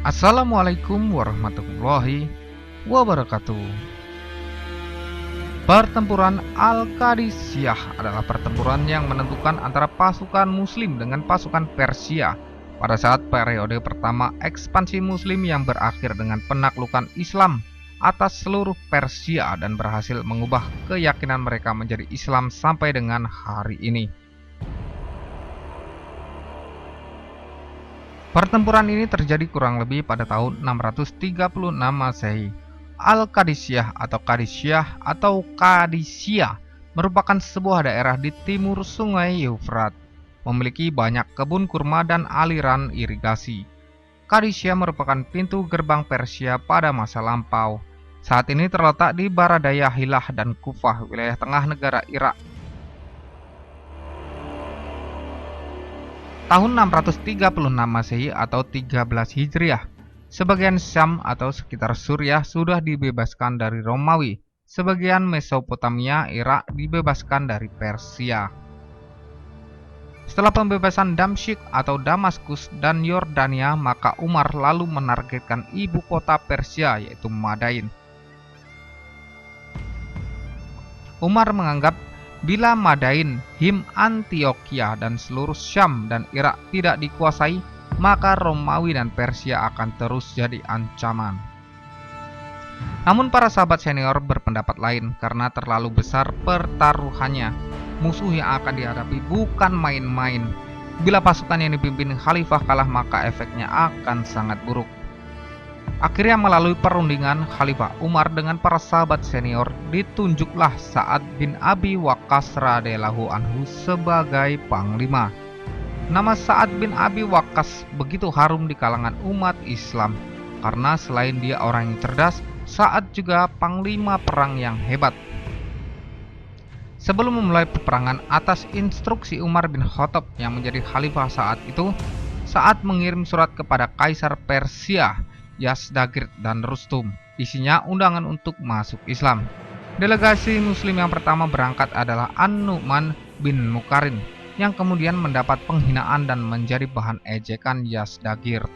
Assalamualaikum warahmatullahi wabarakatuh. Pertempuran Al-Qadisiyah adalah pertempuran yang menentukan antara pasukan Muslim dengan pasukan Persia pada saat periode pertama ekspansi Muslim yang berakhir dengan penaklukan Islam atas seluruh Persia dan berhasil mengubah keyakinan mereka menjadi Islam sampai dengan hari ini. Pertempuran ini terjadi kurang lebih pada tahun 636 Masehi. Al-Qadisiyah atau Qadisiyah merupakan sebuah daerah di timur Sungai Eufrat, memiliki banyak kebun kurma dan aliran irigasi. Qadisiyah merupakan pintu gerbang Persia pada masa lampau. Saat ini terletak di Baradaya Hilah dan Kufah, wilayah tengah negara Irak. Tahun 636 Masehi atau 13 Hijriah, sebagian Syam atau sekitar Suriah sudah dibebaskan dari Romawi, sebagian Mesopotamia, Irak dibebaskan dari Persia. Setelah pembebasan Damsyik atau Damaskus dan Yordania, maka Umar lalu menargetkan ibu kota Persia yaitu Madain. Umar menganggap bila Madain, Antioquia dan seluruh Syam dan Irak tidak dikuasai, maka Romawi dan Persia akan terus jadi ancaman. Namun para sahabat senior berpendapat lain karena terlalu besar pertaruhannya. Musuh yang akan dihadapi bukan main-main. Bila pasukan yang dipimpin khalifah kalah, maka efeknya akan sangat buruk. Akhirnya melalui perundingan, Khalifah Umar dengan para sahabat senior ditunjuklah Sa'ad bin Abi Waqqas radhiyallahu anhu sebagai panglima. Nama Sa'ad bin Abi Waqqas begitu harum di kalangan umat Islam karena selain dia orang yang cerdas, Sa'ad juga panglima perang yang hebat. Sebelum memulai peperangan atas instruksi Umar bin Khattab yang menjadi khalifah saat itu, Sa'ad mengirim surat kepada Kaisar Persia Yazdagir dan Rustum. Isinya undangan untuk masuk Islam. Delegasi Muslim yang pertama berangkat adalah An-Nu'man bin Mukarin, yang kemudian mendapat penghinaan dan menjadi bahan ejekan Yazdagir.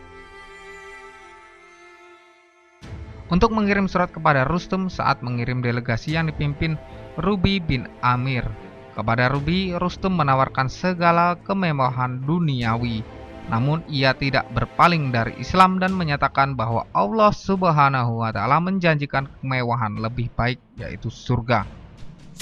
Untuk mengirim surat kepada Rustum, saat mengirim delegasi yang dipimpin Rubi bin Amir. Kepada Rubi, Rustum menawarkan segala kemewahan duniawi. Namun ia tidak berpaling dari Islam dan menyatakan bahwa Allah Subhanahu wa Ta'ala menjanjikan kemewahan lebih baik, yaitu surga.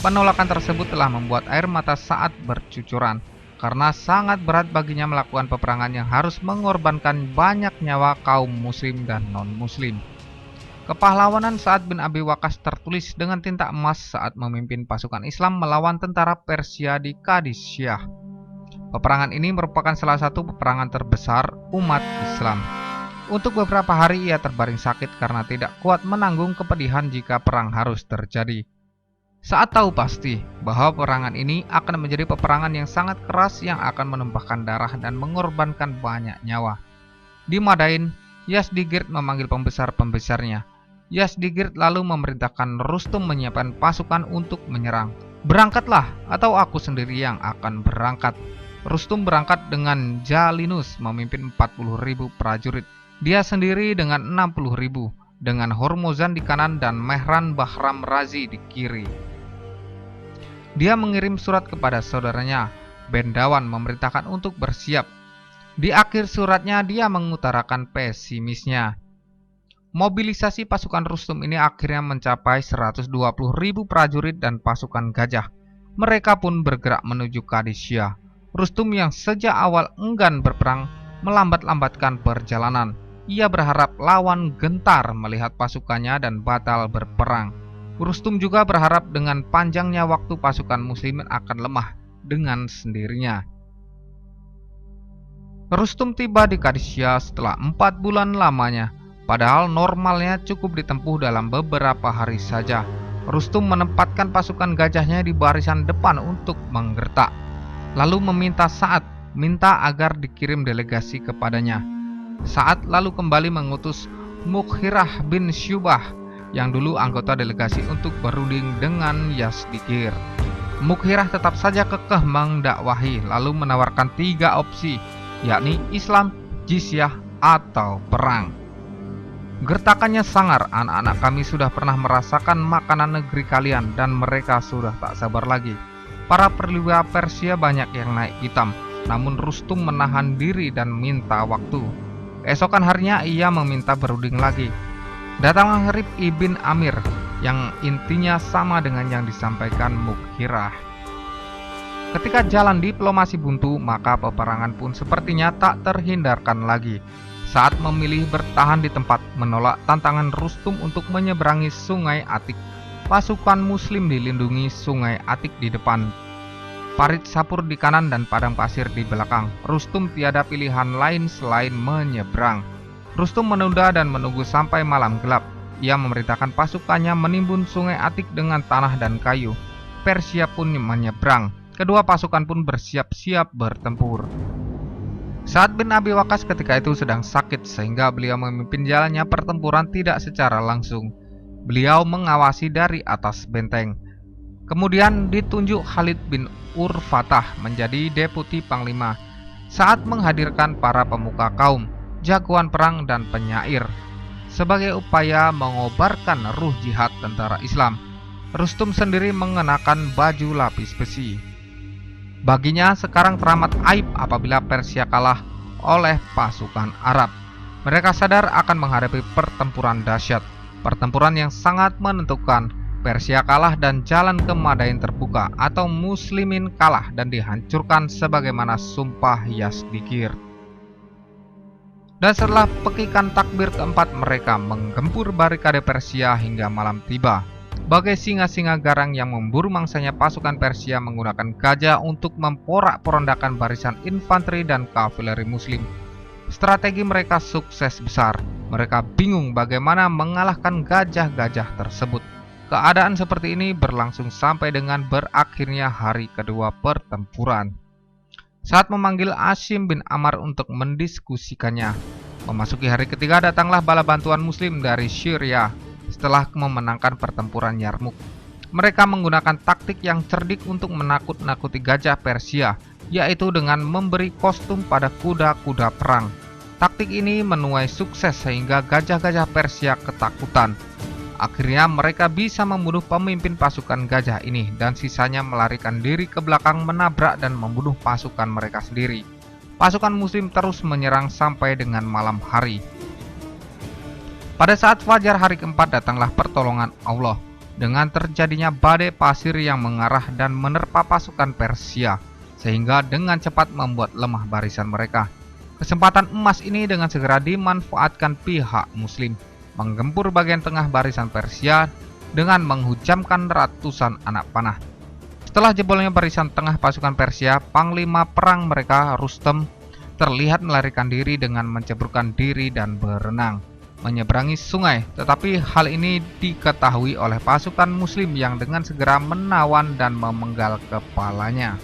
Penolakan tersebut telah membuat air mata Sa'ad bercucuran karena sangat berat baginya melakukan peperangan yang harus mengorbankan banyak nyawa kaum muslim dan non-muslim. Kepahlawanan Sa'ad bin Abi Waqqas tertulis dengan tinta emas saat memimpin pasukan Islam melawan tentara Persia di Qadisiyah. Peperangan ini merupakan salah satu peperangan terbesar umat Islam. Untuk beberapa hari ia terbaring sakit karena tidak kuat menanggung kepedihan jika perang harus terjadi. Saat tahu pasti bahwa peperangan ini akan menjadi peperangan yang sangat keras yang akan menumpahkan darah dan mengorbankan banyak nyawa. Di Madain, Yazdagir memanggil pembesar-pembesarnya. Yazdagir lalu memerintahkan Rustum menyiapkan pasukan untuk menyerang. Berangkatlah atau aku sendiri yang akan berangkat. Rustum berangkat dengan Jalinus memimpin 40.000 prajurit. Dia sendiri dengan 60.000, dengan Hormozan di kanan dan Mehran Bahram Razi di kiri. Dia mengirim surat kepada saudaranya Bendawan memerintahkan untuk bersiap. Di akhir suratnya dia mengutarakan pesimisnya. Mobilisasi pasukan Rustum ini akhirnya mencapai 120.000 prajurit dan pasukan gajah. Mereka pun bergerak menuju Qadisiyah. Rustum yang sejak awal enggan berperang melambat-lambatkan perjalanan. Ia berharap lawan gentar melihat pasukannya dan batal berperang. Rustum juga berharap dengan panjangnya waktu pasukan muslimin akan lemah dengan sendirinya. Rustum tiba di Qadisiyah setelah 4 bulan lamanya, padahal normalnya cukup ditempuh dalam beberapa hari saja. Rustum menempatkan pasukan gajahnya di barisan depan untuk menggertak. Lalu meminta Sa'ad agar dikirim delegasi kepadanya. Sa'ad lalu kembali mengutus Mughirah bin Syubah yang dulu anggota delegasi untuk berunding dengan Yazdagir. Mughirah tetap saja kekeh mendakwahi lalu menawarkan 3 opsi, yakni Islam, jizyah, atau perang. Gertakannya sangar, anak-anak kami sudah pernah merasakan makanan negeri kalian dan mereka sudah tak sabar lagi. Para perwira Persia banyak yang naik hitam, namun Rustum menahan diri dan minta waktu. Keesokan harinya ia meminta berunding lagi. Datanglah Rib ibn Amir yang intinya sama dengan yang disampaikan Mughirah. Ketika jalan diplomasi buntu, maka peperangan pun sepertinya tak terhindarkan lagi. Saat memilih bertahan di tempat menolak tantangan Rustum untuk menyeberangi Sungai Atik, pasukan Muslim dilindungi Sungai Atik di depan, parit Sapur di kanan dan padang pasir di belakang. Rustum tiada pilihan lain selain menyeberang. Rustum menunda dan menunggu sampai malam gelap. Ia memerintahkan pasukannya menimbun Sungai Atik dengan tanah dan kayu. Persia pun menyeberang. Kedua pasukan pun bersiap-siap bertempur. Sa'ad bin Abi Waqqas ketika itu sedang sakit sehingga beliau memimpin jalannya pertempuran tidak secara langsung. Beliau mengawasi dari atas benteng. Kemudian ditunjuk Khalid bin Urfatah menjadi deputi panglima. Sa'ad menghadirkan para pemuka kaum, jagoan perang dan penyair sebagai upaya mengobarkan ruh jihad tentara Islam. Rustum sendiri mengenakan baju lapis besi. Baginya sekarang teramat aib apabila Persia kalah oleh pasukan Arab. Mereka sadar akan menghadapi pertempuran dahsyat, pertempuran yang sangat menentukan. Persia kalah dan jalan ke Madain terbuka, atau Muslimin kalah dan dihancurkan sebagaimana sumpah Yazdikir. Dan setelah pekikan takbir keempat, mereka menggempur barikade Persia hingga malam tiba. Bagai singa-singa garang yang memburu mangsanya, pasukan Persia menggunakan gajah untuk memporak-porandakan barisan infanteri dan kavaleri Muslim. Strategi mereka sukses besar. Mereka bingung bagaimana mengalahkan gajah-gajah tersebut. Keadaan seperti ini berlangsung sampai dengan berakhirnya hari kedua pertempuran. Saat memanggil Asim bin Ammar untuk mendiskusikannya, memasuki hari ketiga datanglah bala bantuan Muslim dari Syria. Setelah memenangkan pertempuran Yarmuk, mereka menggunakan taktik yang cerdik untuk menakut-nakuti gajah Persia, yaitu dengan memberi kostum pada kuda-kuda perang. Taktik ini menuai sukses sehingga gajah-gajah Persia ketakutan. Akhirnya mereka bisa membunuh pemimpin pasukan gajah ini dan sisanya melarikan diri ke belakang menabrak dan membunuh pasukan mereka sendiri. Pasukan Muslim terus menyerang sampai dengan malam hari. Pada saat fajar hari keempat datanglah pertolongan Allah dengan terjadinya badai pasir yang mengarah dan menerpa pasukan Persia sehingga dengan cepat membuat lemah barisan mereka. Kesempatan emas ini dengan segera dimanfaatkan pihak Muslim, menggempur bagian tengah barisan Persia dengan menghujamkan ratusan anak panah. Setelah jebolnya barisan tengah pasukan Persia, panglima perang mereka Rustum terlihat melarikan diri dengan menceburkan diri dan berenang menyeberangi sungai, tetapi hal ini diketahui oleh pasukan Muslim yang dengan segera menawan dan memenggal kepalanya.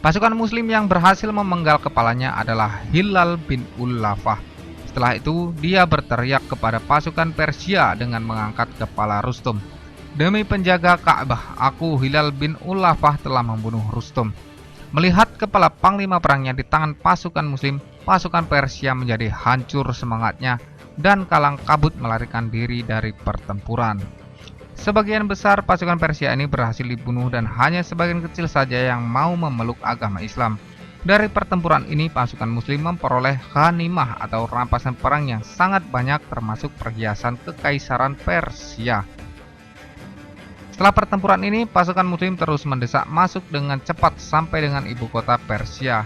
Pasukan Muslim yang berhasil memenggal kepalanya adalah Hilal bin Ulafah. Setelah itu, dia berteriak kepada pasukan Persia dengan mengangkat kepala Rustum. Demi penjaga Ka'bah, aku Hilal bin Ulafah telah membunuh Rustum. Melihat kepala panglima perangnya di tangan pasukan Muslim, pasukan Persia menjadi hancur semangatnya dan kalang kabut melarikan diri dari pertempuran. Sebagian besar pasukan Persia ini berhasil dibunuh dan hanya sebagian kecil saja yang mau memeluk agama Islam. Dari pertempuran ini pasukan Muslim memperoleh ghanimah atau rampasan perang yang sangat banyak, termasuk perhiasan kekaisaran Persia. Setelah pertempuran ini pasukan Muslim terus mendesak masuk dengan cepat sampai dengan ibu kota Persia.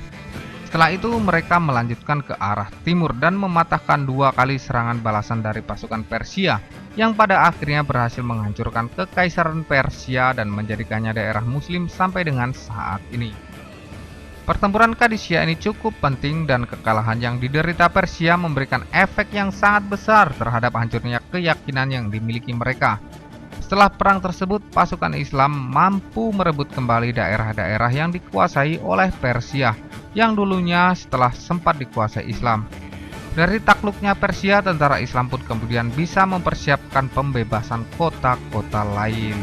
Setelah itu mereka melanjutkan ke arah timur dan mematahkan 2 kali serangan balasan dari pasukan Persia yang pada akhirnya berhasil menghancurkan kekaisaran Persia dan menjadikannya daerah Muslim sampai dengan saat ini. Pertempuran Qadisiyah ini cukup penting dan kekalahan yang diderita Persia memberikan efek yang sangat besar terhadap hancurnya keyakinan yang dimiliki mereka. Setelah perang tersebut, pasukan Islam mampu merebut kembali daerah-daerah yang dikuasai oleh Persia yang dulunya setelah sempat dikuasai Islam. Dari takluknya Persia, tentara Islam pun kemudian bisa mempersiapkan pembebasan kota-kota lain.